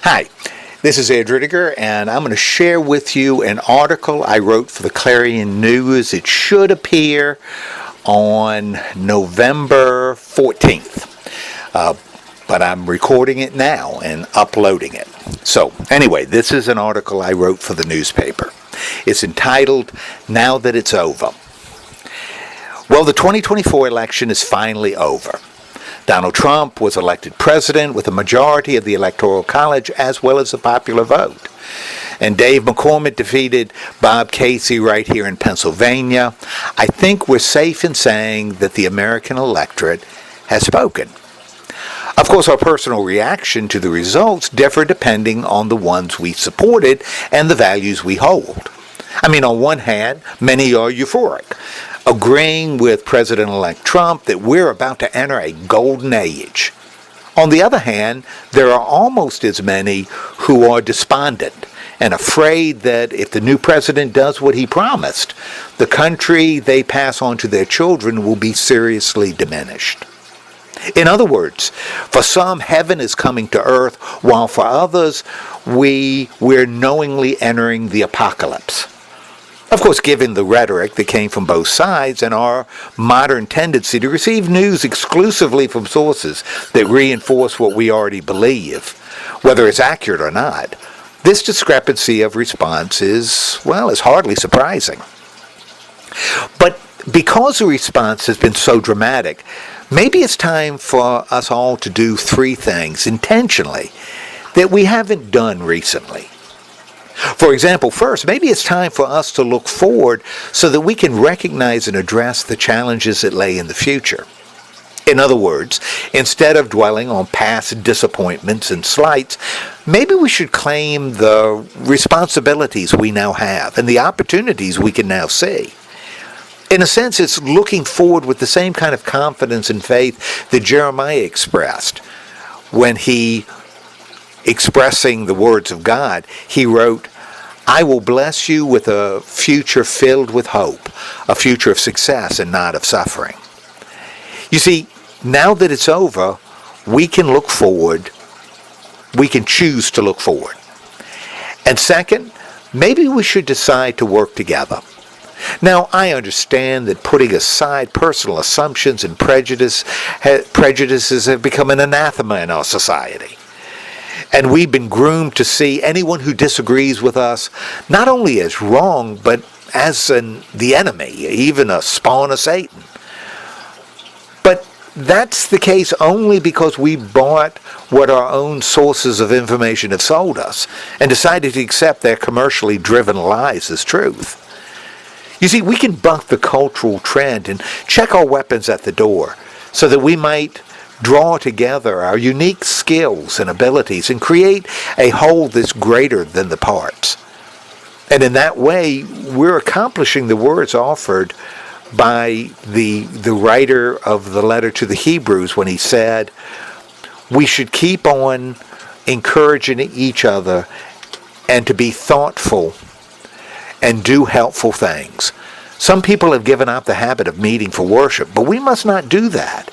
Hi, this is Pastor Rudiger, and I'm going to share with you an article I wrote for the Clarion News. It should appear on November 14th, but I'm recording it now and uploading it. So, anyway, this is an article I wrote for the newspaper. It's entitled, "Now That It's Over." Well, the 2024 election is finally over. Donald Trump was elected president with a majority of the Electoral College as well as the popular vote. And Dave McCormick defeated Bob Casey right here in Pennsylvania. I think we're safe in saying that the American electorate has spoken. Of course, our personal reaction to the results differ depending on the ones we supported and the values we hold. On one hand, many are euphoric, agreeing with President-elect Trump that we're about to enter a golden age. On the other hand, there are almost as many who are despondent and afraid that if the new president does what he promised, the country they pass on to their children will be seriously diminished. In other words, for some, heaven is coming to earth, while for others, we're knowingly entering the apocalypse. Of course, given the rhetoric that came from both sides and our modern tendency to receive news exclusively from sources that reinforce what we already believe, whether it's accurate or not, this discrepancy of response is hardly surprising. But because the response has been so dramatic, maybe it's time for us all to do three things intentionally that we haven't done recently. For example, first, maybe it's time for us to look forward so that we can recognize and address the challenges that lay in the future. In other words, instead of dwelling on past disappointments and slights, maybe we should claim the responsibilities we now have and the opportunities we can now see. In a sense, it's looking forward with the same kind of confidence and faith that Jeremiah expressed when he, expressing the words of God, he wrote, "I will bless you with a future filled with hope, a future of success and not of suffering." You see, now that it's over, we can look forward. We can choose to look forward. And second, maybe we should decide to work together. Now, I understand that putting aside personal assumptions and prejudices have become an anathema in our society. And we've been groomed to see anyone who disagrees with us not only as wrong, but as the enemy, even a spawn of Satan. But that's the case only because we bought what our own sources of information have sold us and decided to accept their commercially driven lies as truth. You see, we can buck the cultural trend and check our weapons at the door so that we might draw together our unique skills and abilities and create a whole that's greater than the parts. And in that way, we're accomplishing the words offered by the writer of the letter to the Hebrews when he said, we should keep on encouraging each other and to be thoughtful and do helpful things. Some people have given up the habit of meeting for worship, but we must not do that.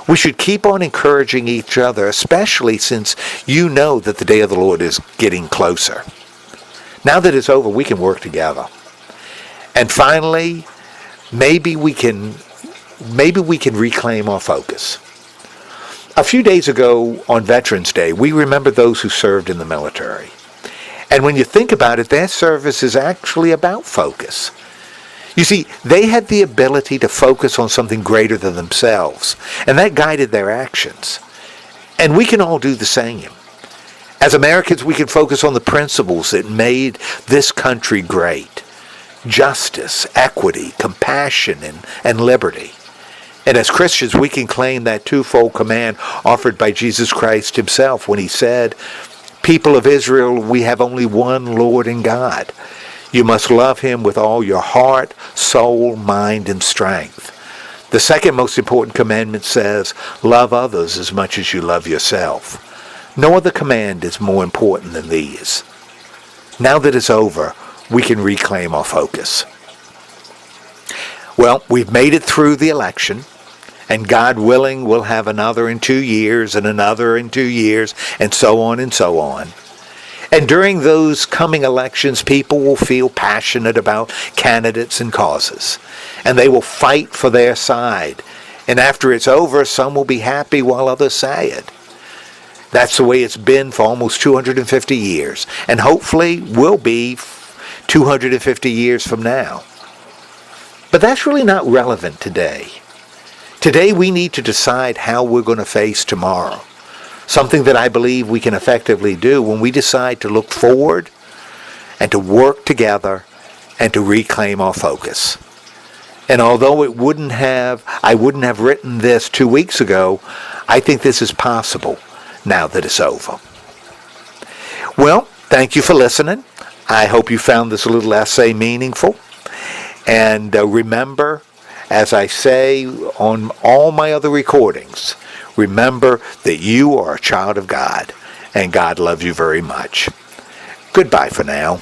We should keep on encouraging each other, especially since you know that the day of the Lord is getting closer. Now that it's over, we can work together. And finally, maybe we can reclaim our focus. A few days ago on Veterans Day, we remember those who served in the military. And when you think about it, their service is actually about focus. You see, they had the ability to focus on something greater than themselves, and that guided their actions. And we can all do the same. As Americans, we can focus on the principles that made this country great: justice, equity, compassion, and liberty. And as Christians, we can claim that twofold command offered by Jesus Christ himself when he said, "People of Israel, we have only one Lord and God. You must love him with all your heart, soul, mind, and strength." The second most important commandment says, "Love others as much as you love yourself." No other command is more important than these. Now that it's over, we can reclaim our focus. Well, we've made it through the election, and God willing, we'll have another in 2 years and another in 2 years, and so on and so on. And during those coming elections, people will feel passionate about candidates and causes. And they will fight for their side. And after it's over, some will be happy while others sad. That's the way it's been for almost 250 years. And hopefully will be 250 years from now. But that's really not relevant today. Today we need to decide how we're going to face tomorrow. Something that I believe we can effectively do when we decide to look forward and to work together and to reclaim our focus. And although I wouldn't have written this 2 weeks ago, I think this is possible now that it's over. Well, thank you for listening. I hope you found this little essay meaningful. And remember, as I say on all my other recordings, remember that you are a child of God, and God loves you very much. Goodbye for now.